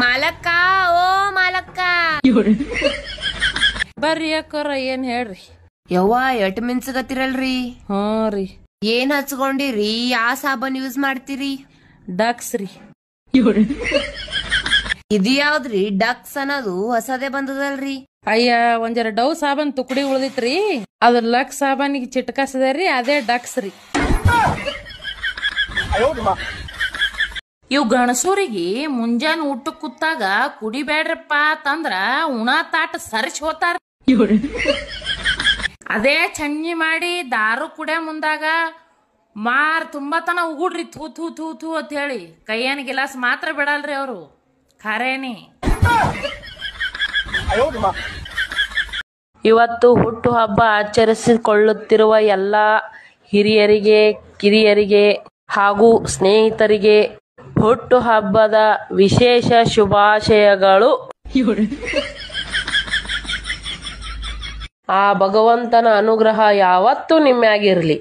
ಮಾಲಕ್ಕ ಓ ಮಾಲಕ್ಕ ಬರ್ರಿ ಅಕ್ಕೋರ ಏನ್ ಹೇಳ್ರಿ. ಯವ್ವ ಎಟ್ ಮಿನ್ಸಗತ್ತಿರಲ್ರಿ. ಹ್ಞೂ ರೀ. ಏನ್ ಹಚ್ಕೊಂಡಿರಿ? ಯಾ ಸಾಬನ್ ಯೂಸ್ ಮಾಡ್ತೀರಿ? ಡಕ್ಸ್ ರೀ. ಇದು ಯಾವ್ದ್ರಿ ಡಕ್ಸ್ ಅನ್ನೋದು? ಹೊಸದೇ ಬಂದದಲ್ರಿ. ಅಯ್ಯ ಒಂಜರ ಡವ್ ಸಾಬನ್ ತುಕಡಿ ಉಳ್ದಿತ್ರಿ, ಅದ್ರ ಲಕ್ಸ್ ಸಾಬಾನಿಗೆ ಚಿಟ್ಕಾಸದ್ರಿ, ಅದೇ ಡಕ್ಸ್ ರೀ. ಇವ್ ಗಣಸೂರಿಗೆ ಮುಂಜಾನೆ ಊಟ ಕೂತಾಗ ಕುಡಿಬೇಡ್ರಪ್ಪ ಅಂತಂದ್ರ ಉಣಾ ತಾಟ ಸರಿಸಿ ಹೋತಾರ. ಅದೇ ಚನ್ನಿ ಮಾಡಿ ದಾರು ಕುಡಿಯ ಮುಂದಾಗ ಮಾರ್ ತುಂಬಾ ತನ ಉಗುಡ್ರಿ ಥೂ ಥೂ ಥೂ ಥೂ ಅಂತ ಹೇಳಿ ಕೈಯನ್ ಗಿಲಾಸ್ ಮಾತ್ರ ಬಿಡಲ್ರಿ ಅವರು. ಖರೇನಿ. ಇವತ್ತು ಹುಟ್ಟು ಹಬ್ಬ ಆಚರಿಸಿಕೊಳ್ಳುತ್ತಿರುವ ಎಲ್ಲ ಹಿರಿಯರಿಗೆ, ಕಿರಿಯರಿಗೆ ಹಾಗೂ ಸ್ನೇಹಿತರಿಗೆ ಹುಟ್ಟು ಹಬ್ಬದ ವಿಶೇಷ ಶುಭಾಶಯಗಳು. ಆ ಭಗವಂತನ ಅನುಗ್ರಹ ಯಾವತ್ತೂ ನಿಮ್ಮ್ಯಾಗಿರ್ಲಿ.